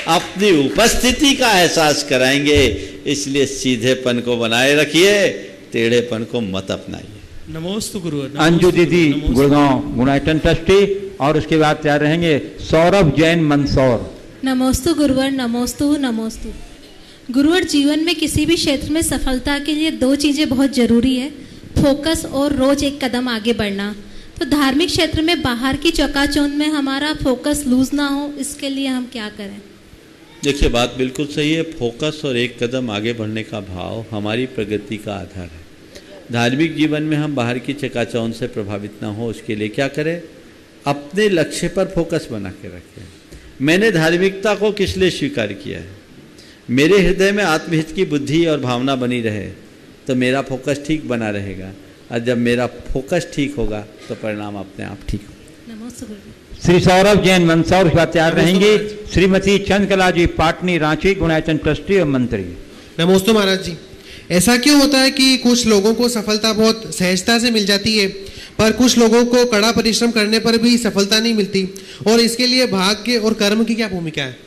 अपनी उपस्थिति का एहसास कराएंगे। इसलिए सीधेपन को बनाए रखिए, टेढ़ेपन को मत अपनाइए। नमोस्तु गुरुवर। अंजू दीदी गुड़गांव गुणायतन ट्रस्टी, और उसके बाद तैयार रहेंगे सौरभ जैन मंदसौर। नमोस्तु गुरुवर, नमोस्तु नमोस्तु। गुरुवर, जीवन में किसी भी क्षेत्र में सफलता के लिए दो चीज़ें बहुत ज़रूरी है, फोकस और रोज एक कदम आगे बढ़ना। तो धार्मिक क्षेत्र में बाहर की चकाचौंध में हमारा फोकस लूज ना हो, इसके लिए हम क्या करें? देखिए, बात बिल्कुल सही है। फोकस और एक कदम आगे बढ़ने का भाव हमारी प्रगति का आधार है। धार्मिक जीवन में हम बाहर की चकाचौंध से प्रभावित ना हो, उसके लिए क्या करें? अपने लक्ष्य पर फोकस बना के रखें। मैंने धार्मिकता को किस लिए स्वीकार किया है? मेरे हृदय में आत्महित की बुद्धि और भावना बनी रहे तो मेरा फोकस ठीक बना रहेगा, और जब मेरा फोकस ठीक होगा तो परिणाम अपने आप ठीक होगा। श्री सौरभ जैन मंदसौर के बाद तैयार रहेंगे श्रीमती चंद्रकला जी पाटनी रांची गुणायतन ट्रस्टी और मंत्री। नमोस्तु महाराज जी। ऐसा क्यों होता है कि कुछ लोगों को सफलता बहुत सहजता से मिल जाती है, पर कुछ लोगों को कड़ा परिश्रम करने पर भी सफलता नहीं मिलती, और इसके लिए भाग्य और कर्म की क्या भूमिका है?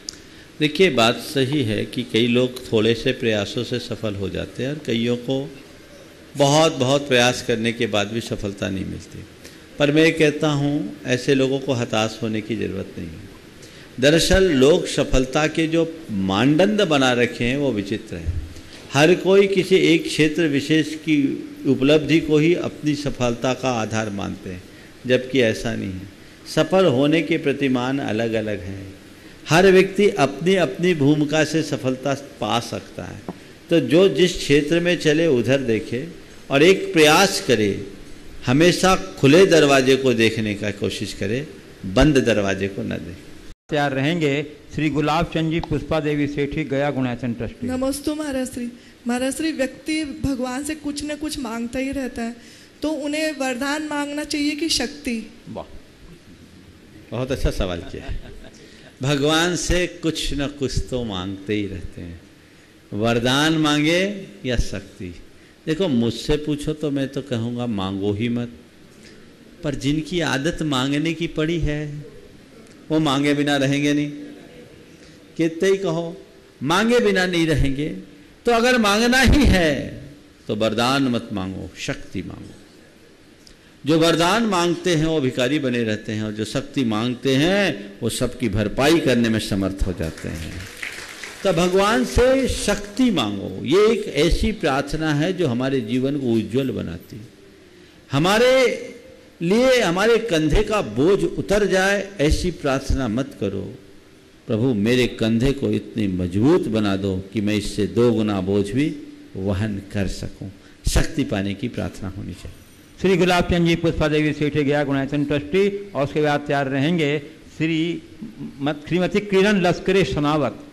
देखिए, बात सही है कि कई लोग थोड़े से प्रयासों से सफल हो जाते हैं, और कईयों को बहुत प्रयास करने के बाद भी सफलता नहीं मिलती। पर मैं कहता हूँ ऐसे लोगों को हताश होने की ज़रूरत नहीं है। दरअसल लोग सफलता के जो मानदंड बना रखे हैं वो विचित्र है। हर कोई किसी एक क्षेत्र विशेष की उपलब्धि को ही अपनी सफलता का आधार मानते हैं, जबकि ऐसा नहीं है। सफल होने के प्रतिमान अलग अलग हैं। हर व्यक्ति अपनी अपनी भूमिका से सफलता पा सकता है। तो जो जिस क्षेत्र में चले उधर देखे और एक प्रयास करे, हमेशा खुले दरवाजे को देखने का कोशिश करे, बंद दरवाजे को न देखे। तैयार रहेंगे श्री गुलाब चंद जी पुष्पा देवी सेठी गया गुणायतन ट्रस्टी। नमोस्तु महाराज श्री। महाराज श्री, व्यक्ति भगवान से कुछ न कुछ मांगता ही रहता है, तो उन्हें वरदान मांगना चाहिए कि शक्ति? वाह, बहुत अच्छा सवाल किया। भगवान से कुछ न कुछ तो मांगते ही रहते हैं, वरदान मांगे या शक्ति। देखो, मुझसे पूछो तो मैं तो कहूँगा मांगो ही मत, पर जिनकी आदत मांगने की पड़ी है वो मांगे बिना रहेंगे नहीं। कितने ही कहो मांगे बिना नहीं रहेंगे। तो अगर मांगना ही है तो वरदान मत मांगो, शक्ति मांगो। जो वरदान मांगते हैं वो भिखारी बने रहते हैं, और जो शक्ति मांगते हैं वो सबकी भरपाई करने में समर्थ हो जाते हैं। तो भगवान से शक्ति मांगो। ये एक ऐसी प्रार्थना है जो हमारे जीवन को उज्जवल बनाती है। हमारे लिए हमारे कंधे का बोझ उतर जाए, ऐसी प्रार्थना मत करो। प्रभु, मेरे कंधे को इतनी मजबूत बना दो कि मैं इससे 2 गुना बोझ भी वहन कर सकूं। शक्ति पाने की प्रार्थना होनी चाहिए। श्री गुलाब चंद जी पुष्पा देवी सेठी गया गुणायतन ट्रस्टी, और उसके बाद तैयार रहेंगे श्रीमती किरण लश्करे सनावत।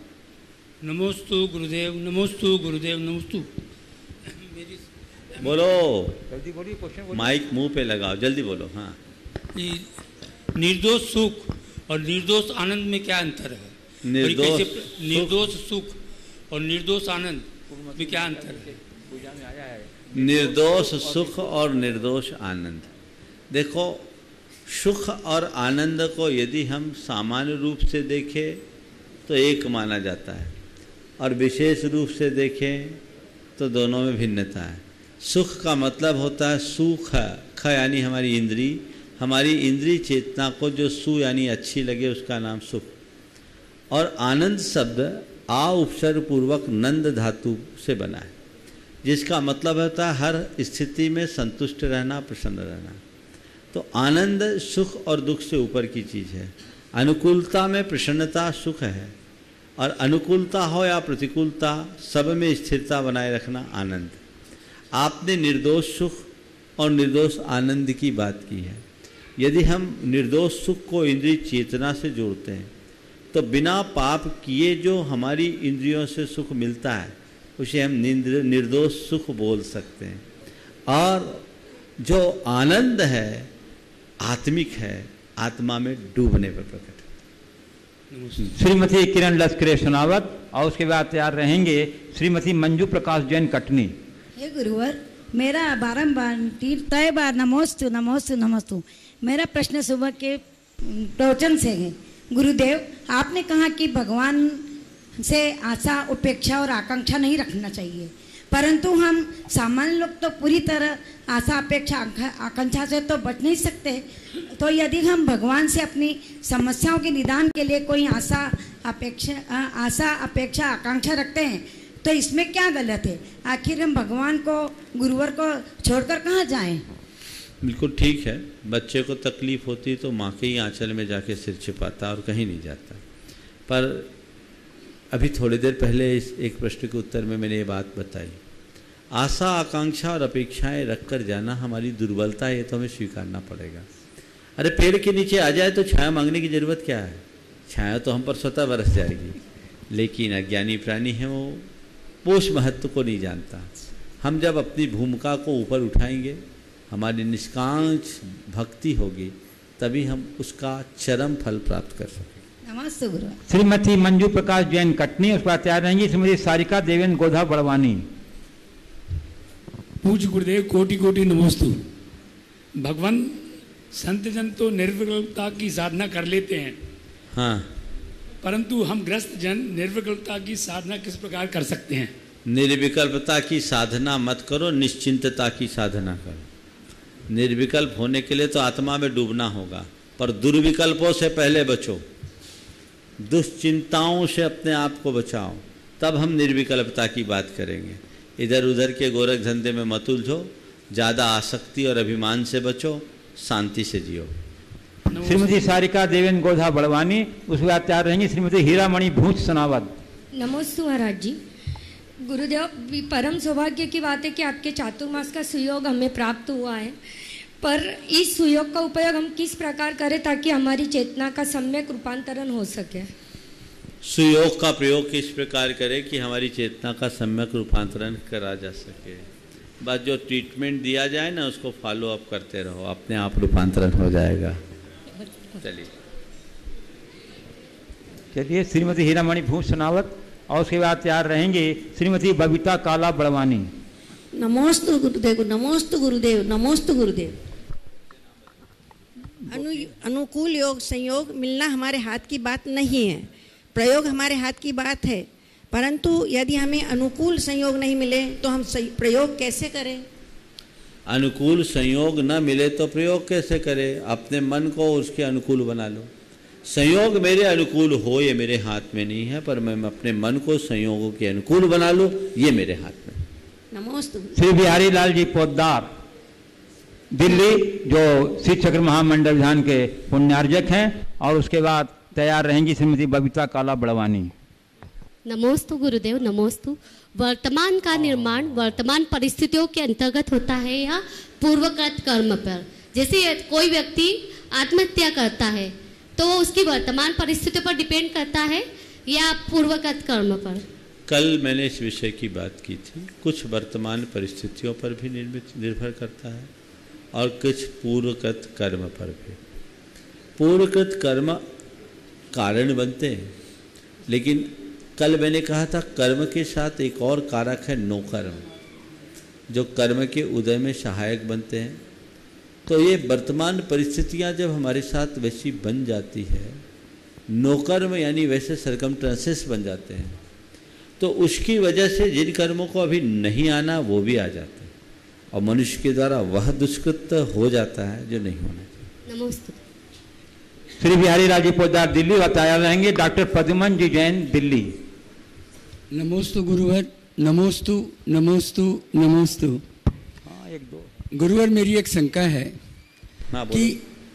नमोस्तु गुरुदेव, नमोस्तु गुरुदेव, नमोस्तु। बोलो, जल्दी बोलिए, क्वेश्चन माइक मुंह पे लगाओ, जल्दी बोलो। हाँ, निर्दोष सुख और निर्दोष आनंद में क्या अंतर है? निर्दोष सुख और निर्दोष आनंद में क्या अंतर है? निर्दोष सुख और निर्दोष आनंद। देखो, सुख और आनंद को यदि हम सामान्य रूप से देखें तो एक माना जाता है, और विशेष रूप से देखें तो दोनों में भिन्नता है। सुख का मतलब होता है सुख, ख यानी हमारी इंद्री चेतना को जो सु यानी अच्छी लगे उसका नाम सुख। और आनंद शब्द आ उपसर्ग पूर्वक नंद धातु से बना है, जिसका मतलब होता है हर स्थिति में संतुष्ट रहना, प्रसन्न रहना। तो आनंद सुख और दुख से ऊपर की चीज़ है। अनुकूलता में प्रसन्नता सुख है, और अनुकूलता हो या प्रतिकूलता, सब में स्थिरता बनाए रखना आनंद। आपने निर्दोष सुख और निर्दोष आनंद की बात की है। यदि हम निर्दोष सुख को इंद्रिय चेतना से जोड़ते हैं तो बिना पाप किए जो हमारी इंद्रियों से सुख मिलता है उसे हम निर्दोष सुख बोल सकते हैं। और जो आनंद है आत्मिक है, आत्मा में डूबने पर प्रकट है। श्रीमती किरण लश्करे सोनावत और उसके बाद तैयार रहेंगे श्रीमती मंजू प्रकाश जैन कटनी। हे गुरुवर, मेरा बारंबार तय बार नमोस्तु नमोस्तु नमोस्तु। मेरा प्रश्न सुबह के प्रवचन से है। गुरुदेव, आपने कहा कि भगवान से आशा, उपेक्षा और आकांक्षा नहीं रखना चाहिए, परंतु हम सामान्य लोग तो पूरी तरह आशा, अपेक्षा, आकांक्षा से तो बच नहीं सकते। तो यदि हम भगवान से अपनी समस्याओं के निदान के लिए कोई आशा, अपेक्षा, आकांक्षा रखते हैं तो इसमें क्या गलत है? आखिर हम भगवान को, गुरुवर को छोड़कर कहाँ जाएं? बिल्कुल ठीक है। बच्चे को तकलीफ होती तो माँ के ही आंचल में जाके सिर छिपाता और कहीं नहीं जाता। पर अभी थोड़ी देर पहले इस एक प्रश्न के उत्तर में मैंने ये बात बताई, आशा, आकांक्षा और अपेक्षाएं रखकर जाना हमारी दुर्बलता है, ये तो हमें स्वीकारना पड़ेगा। अरे पेड़ के नीचे आ जाए तो छाया मांगने की जरूरत क्या है? छाया तो हम पर स्वतः बरस जाएगी। लेकिन अज्ञानी प्राणी है, वो उस महत्व को नहीं जानता। हम जब अपनी भूमिका को ऊपर उठाएंगे, हमारी निष्कांक्ष भक्ति होगी, तभी हम उसका चरम फल प्राप्त कर सकेंगे। नमस्ते गुरु। श्रीमती मंजू प्रकाश जैन कटनी, उस पर तैयार रहेंगी श्रीमती सारिका देवेंद्र गोधा बड़वानी। पूज्य गुरुदेव, कोटि कोटि नमोस्तु। भगवान, संत जन तो निर्विकल्पता की साधना कर लेते हैं, हाँ, परंतु हम ग्रस्त जन निर्विकल्पता की साधना किस प्रकार कर सकते हैं? निर्विकल्पता की साधना मत करो, निश्चिंतता की साधना करो। निर्विकल्प होने के लिए तो आत्मा में डूबना होगा, पर दुर्विकल्पों से पहले बचो, दुश्चिंताओं से अपने आप को बचाओ, तब हम निर्विकल्पता की बात करेंगे। इधर उधर के गोरख धंधे में मत उलझो, ज़्यादा आसक्ति और अभिमान से बचो, शांति से जियो। श्रीमती सारिका देवेंद्र गोधा बड़वानी, उसके बाद तैयार रहेंगी श्रीमती हीरामणि भूच सनावत। नमोस्तु महाराज जी। गुरुदेव, परम सौभाग्य की बात है कि आपके चातुर्मास का सुयोग हमें प्राप्त हुआ है, पर इस सुयोग का उपयोग हम किस प्रकार करें ताकि हमारी चेतना का सम्यक रूपांतरण हो सके? सुयोग का प्रयोग किस प्रकार करें कि हमारी चेतना का सम्यक रूपांतरण करा जा सके? बस जो ट्रीटमेंट दिया जाए ना, उसको फॉलो अप करते रहो, अपने आप रूपांतरण हो जाएगा। चलिए श्रीमती हीरामणि भूष सनावत और उसके बाद तैयार रहेंगे श्रीमती बबीता काला बड़वानी। नमोस्तु गुरुदेव, नमोस्तु गुरुदेव, नमोस्तु गुरुदेव। अनुकूल योग संयोग मिलना हमारे हाथ की बात नहीं है, प्रयोग हमारे हाथ की बात है, परंतु यदि हमें अनुकूल संयोग नहीं मिले तो हम प्रयोग कैसे करें? अनुकूल संयोग न मिले तो प्रयोग कैसे करें? अपने मन को उसके अनुकूल बना लो। संयोग मेरे अनुकूल हो ये मेरे हाथ में नहीं है, पर मैं अपने मन को संयोगों के अनुकूल बना लूँ, ये मेरे हाथ में। नमोस्तु। श्री बिहारी लाल जी पोद्दार, दिल्ली, जो शिव चक्र महामंडल विधान के पुण्यार्जक हैं, और उसके बाद तैयार रहेंगी श्रीमती बबीता काला बड़वानी। नमोस्तु गुरुदेव, नमोस्तु। वर्तमान का निर्माण वर्तमान परिस्थितियों के अंतर्गत होता है या पूर्वकृत कर्म पर? जैसे कोई व्यक्ति आत्महत्या करता है तो उसकी वर्तमान परिस्थितियों पर डिपेंड करता है या पूर्वकृत कर्म पर? कल मैंने इस विषय की बात की थी। कुछ वर्तमान परिस्थितियों पर भी निर्भर करता है और कुछ पूर्वकृत कर्म पर भी। पूर्वकृत कर्म कारण बनते हैं, लेकिन कल मैंने कहा था कर्म के साथ एक और कारक है नो कर्म, जो कर्म के उदय में सहायक बनते हैं। तो ये वर्तमान परिस्थितियां जब हमारे साथ वैसी बन जाती है, नो कर्म यानी वैसे सरकमस्टेंसेस बन जाते हैं, तो उसकी वजह से जिन कर्मों को अभी नहीं आना वो भी आ जाते हैं, और मनुष्य के द्वारा वह दुष्कृत्य हो जाता है जो नहीं होना चाहिए। नमस्ते। श्री बिहारी लाल जी पोद्दार, दिल्ली, बताया रहेंगे डॉक्टर पद्मन जी जैन, दिल्ली। नमोस्तु गुरुवर, नमोस्तु नमोस्तु नमोस्तु। गुरुवर, मेरी एक शंका है कि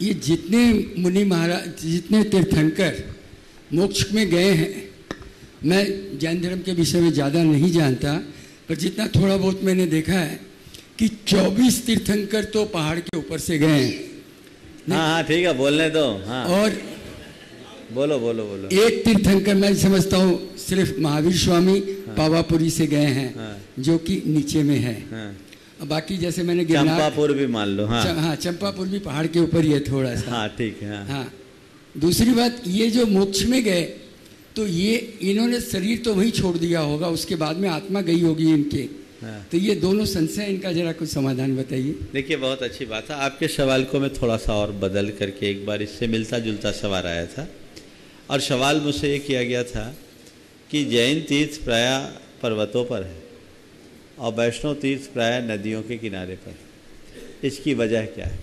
ये जितने मुनि महाराज, जितने तीर्थंकर मोक्ष में गए हैं, मैं जैन धर्म के विषय में ज़्यादा नहीं जानता, पर जितना थोड़ा बहुत मैंने देखा है कि 24 तीर्थंकर तो पहाड़ के ऊपर से गए हैं। हाँ, ठीक है, बोलने दो। हाँ, और बोलो बोलो बोलो। एक तीर्थंकर मैं समझता हूँ सिर्फ महावीर स्वामी पावापुरी से गए हैं, जो कि नीचे में है। बाकी जैसे मैंने गिरनार, चंपापुर भी मान लो। हाँ हाँ, चंपापुर भी पहाड़ के ऊपर ही है थोड़ा सा। हाँ ठीक है। हाँ, दूसरी बात, ये जो मोक्ष में गए तो ये इन्होंने शरीर तो वही छोड़ दिया होगा, उसके बाद में आत्मा गई होगी इनके। हाँ। तो ये दोनों संशय, इनका जरा कुछ समाधान बताइए। देखिए बहुत अच्छी बात है। आपके सवाल को मैं थोड़ा सा और बदल करके एक बार इससे मिलता जुलता सवाल आया था, और सवाल मुझसे ये किया गया था कि जैन तीर्थ प्रायः पर्वतों पर है और वैष्णव तीर्थ प्रायः नदियों के किनारे पर, इसकी वजह क्या है?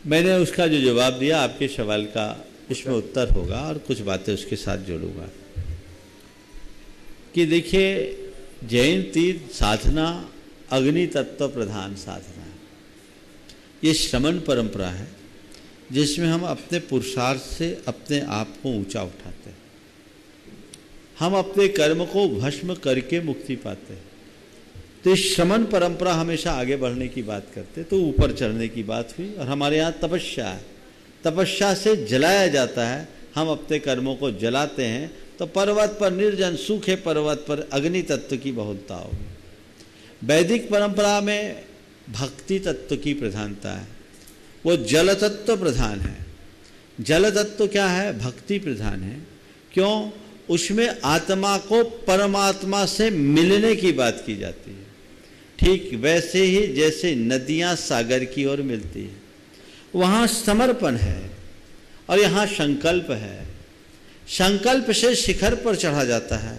मैंने उसका जो जवाब दिया आपके सवाल का इसमें उत्तर होगा, और कुछ बातें उसके साथ जोड़ूंगा। कि देखिए, जैन तीर्थ साधना अग्नि तत्व प्रधान साधना है। ये श्रमण परंपरा है जिसमें हम अपने पुरुषार्थ से अपने आप को ऊंचा उठाते हैं, हम अपने कर्म को भस्म करके मुक्ति पाते हैं। तो इस श्रमण परंपरा हमेशा आगे बढ़ने की बात करते, तो ऊपर चढ़ने की बात हुई। और हमारे यहाँ तपस्या है, तपस्या से जलाया जाता है, हम अपने कर्मों को जलाते हैं। तो पर्वत पर निर्जन सूखे पर्वत पर अग्नि तत्व की बहुलता होगी। वैदिक परंपरा में भक्ति तत्व की प्रधानता है, वो जल तत्व प्रधान है। जल तत्व क्या है? भक्ति प्रधान है। क्यों? उसमें आत्मा को परमात्मा से मिलने की बात की जाती है। ठीक वैसे ही जैसे नदियां सागर की ओर मिलती है, वहाँ समर्पण है और यहाँ संकल्प है। संकल्प से शिखर पर चढ़ा जाता है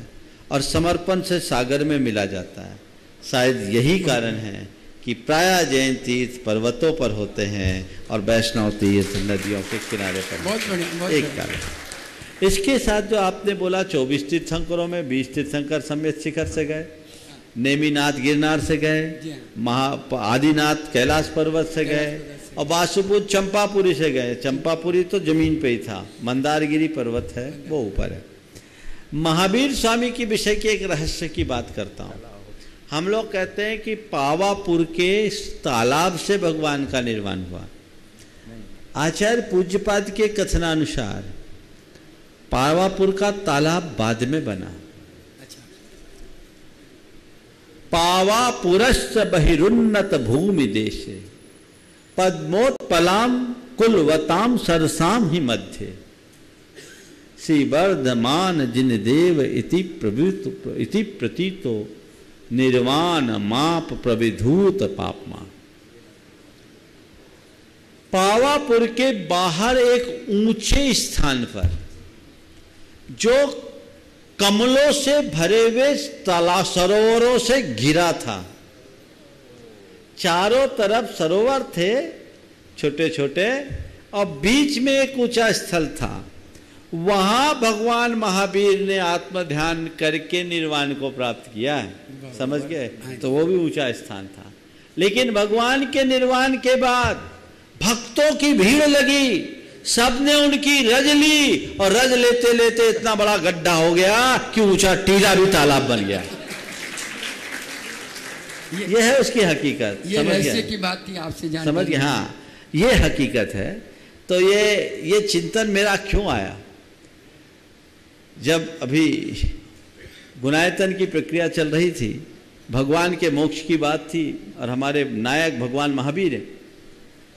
और समर्पण से सागर में मिला जाता है। शायद यही कारण है कि प्रायः जैन तीर्थ पर्वतों पर होते हैं और वैष्णव तीर्थ नदियों के किनारे पर। बहुत बढ़िया। एक कारण। इसके साथ जो आपने बोला 24 तीर्थंकरों में 20 तीर्थंकर समेत शिखर से गए, नेमिनाथ गिरनार से गए, आदिनाथ कैलाश पर्वत से गए, और वासुपुर चंपापुरी से गए। चंपापुरी तो जमीन पे ही था, मंदारगिरी पर्वत है वो ऊपर है। महावीर स्वामी की विषय के एक रहस्य की बात करता हूँ। हम लोग कहते हैं कि पावापुर के तालाब से भगवान का निर्माण हुआ। आचार्य पूज्यपाद के कथनानुसार पावापुर का तालाब बाद में बना। पावापुरश्च बहिरुन्नत भूमि देशे पद्मोत्पलाम कुलवताम सरसाम ही मध्य श्री वर्धमान जिन देव इति प्रतीतो निर्वाण माप प्रविधूत पापमा। पावापुर के बाहर एक ऊंचे स्थान पर जो कमलों से भरे हुए सरोवरों से घिरा था, चारों तरफ सरोवर थे छोटे छोटे, और बीच में एक ऊंचा स्थल था। वहां भगवान महावीर ने आत्म ध्यान करके निर्वाण को प्राप्त किया है। समझ गए? तो वो भी ऊंचा स्थान था। लेकिन भगवान के निर्वाण के बाद भक्तों की भीड़ लगी, सबने उनकी रज ली, और रज लेते लेते इतना बड़ा गड्ढा हो गया कि ऊंचा टीला भी तालाब बन गया। ये है उसकी हकीकत। ये रहस्य की बात थी आपसे जानकारी। समझ गए? हाँ, ये हकीकत है। तो ये चिंतन मेरा क्यों आया? जब अभी गुणायतन की प्रक्रिया चल रही थी, भगवान के मोक्ष की बात थी, और हमारे नायक भगवान महावीर है,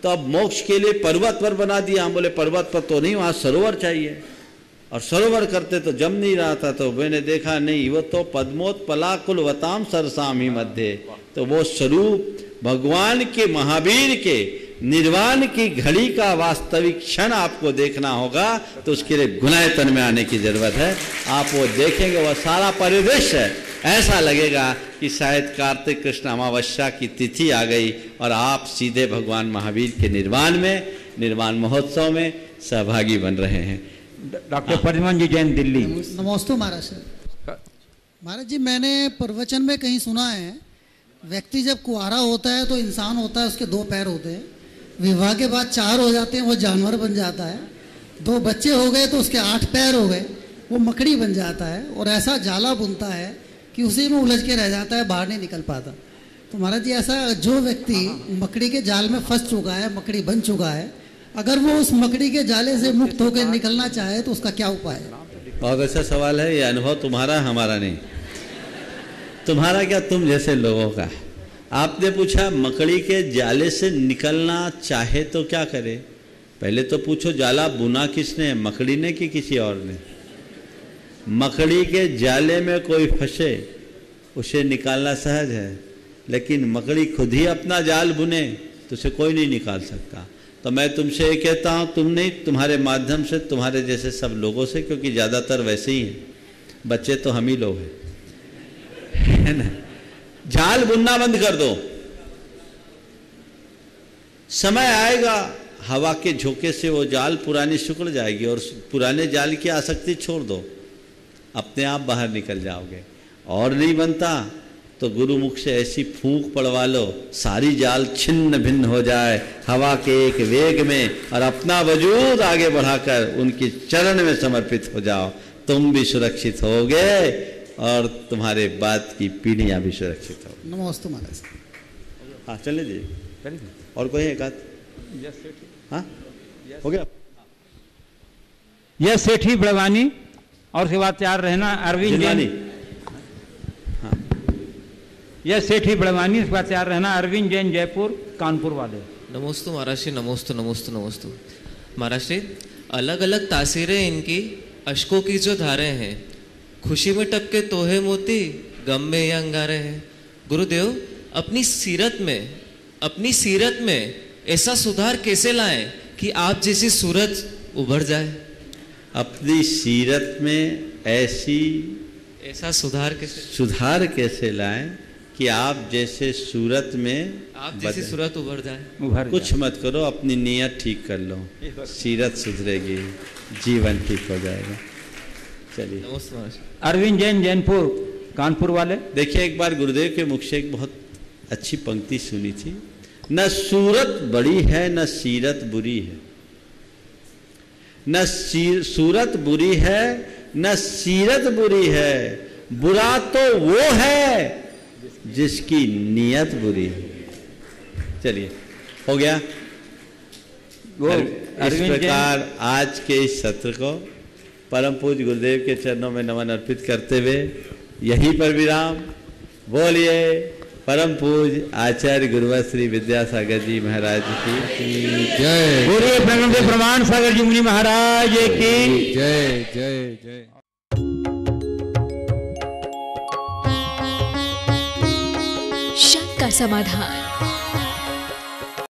तो अब मोक्ष के लिए पर्वत पर बना दिया। हम बोले पर्वत पर तो नहीं, वहाँ सरोवर चाहिए, और सरोवर करते तो जम नहीं रहा था। तो मैंने देखा नहीं, वो तो पद्मोत्पला कुलवताम सरसाम ही मध्य। तो वो स्वरूप भगवान के महावीर के निर्वाण की घड़ी का वास्तविक क्षण आपको देखना होगा, तो उसके लिए गुणायतन में आने की जरूरत है। आप वो देखेंगे, वह सारा परिदृश्य ऐसा लगेगा कि शायद कार्तिक कृष्ण अमावस्या की तिथि आ गई और आप सीधे भगवान महावीर के निर्वाण महोत्सव में सहभागी बन रहे हैं। डॉक्टर परिमल जी, जैन दिल्ली। नमस्ते महाराज। महाराज जी, मैंने प्रवचन में कहीं सुना है, व्यक्ति जब कुआरा होता है तो इंसान होता है, उसके 2 पैर होते हैं। विवाह के बाद 4 हो जाते हैं, वो जानवर बन जाता है। 2 बच्चे हो गए तो उसके 8 पैर हो गए, वो मकड़ी बन जाता है। और ऐसा जाला बुनता है कि उसी में उलझ के रह जाता है, बाहर नहीं निकल पाता। तो महाराज जी, ऐसा जो व्यक्ति मकड़ी के जाल में फंस चुका है, मकड़ी बन चुका है, अगर वो उस मकड़ी के जाले से मुक्त होकर निकलना चाहे तो उसका क्या उपाय है? बहुत अच्छा सवाल है। ये अनुभव तुम्हारा, हमारा नहीं। तुम्हारा क्या, तुम जैसे लोगों का। आपने पूछा मकड़ी के जाले से निकलना चाहे तो क्या करे? पहले तो पूछो जाला बुना किसने, मकड़ी ने कि किसी और ने? मकड़ी के जाले में कोई फंसे उसे निकालना सहज है, लेकिन मकड़ी खुद ही अपना जाल बुने तो उसे कोई नहीं निकाल सकता। तो मैं तुमसे ये कहता हूँ, तुम नहीं, तुम्हारे माध्यम से तुम्हारे जैसे सब लोगों से, क्योंकि ज़्यादातर वैसे ही हैं, बच्चे तो हम ही लोग हैं, है ना, जाल बुनना बंद कर दो। समय आएगा हवा के झोंके से वो जाल पुरानी सिकुड़ जाएगी और पुराने जाल की आसक्ति छोड़ दो, अपने आप बाहर निकल जाओगे। और नहीं बनता तो गुरु मुख से ऐसी फूंक पड़वा लो, सारी जाल छिन्न भिन्न हो जाए हवा के एक वेग में, और अपना वजूद आगे बढ़ाकर उनकी चरण में समर्पित हो जाओ। तुम भी सुरक्षित होगे और तुम्हारे बाद की पीढ़ियां भी सुरक्षित होगी। नमस्ते महाराज। हाँ चल लीजिए, और कोई एक आध? हाँ हो गया। यह सेठी बड़वानी और उसके बाद तैयार रहना अरविंद जैन। यह सेठी बड़वानी, उसके बाद तैयार रहना अरविंद जैन जयपुर कानपुर वाले। नमोस्तु महाराज श्री, नमोस्तु नमोस्तु नमोस्तु महाराज श्री। अलग अलग तासीरें इनकी, अशकों की जो धारें हैं, खुशी में टपके तोहे मोती, गम में ये अंगारे हैं। गुरुदेव अपनी सीरत में ऐसा सुधार कैसे लाएं कि आप जैसी सूरत उभर जाए? अपनी सीरत में ऐसा सुधार कैसे लाएं कि आप जैसे सूरत में सूरत उभर जाए? कुछ मत करो, अपनी नीयत ठीक कर लो, सीरत सुधरेगी, जीवन ठीक हो जाएगा। चलिए। अरविंद जैन जैनपुर कानपुर वाले। देखिए, एक बार गुरुदेव के मुख से एक बहुत अच्छी पंक्ति सुनी थी, न सूरत बड़ी है न सीरत बुरी है, न सूरत बुरी है न सीरत बुरी है, बुरा तो वो है जिसकी नीयत बुरी है। चलिए, हो गया। इस प्रकार आज के इस सत्र को परम पूज्य गुरुदेव के चरणों में नमन अर्पित करते हुए यहीं पर विराम। बोलिए परम पूज्य आचार्य गुरुवर श्री विद्यासागर जी महाराज की जय। बोलिए प्रमाण सागर जी मुनि महाराज की जय जय जय। शंका समाधान।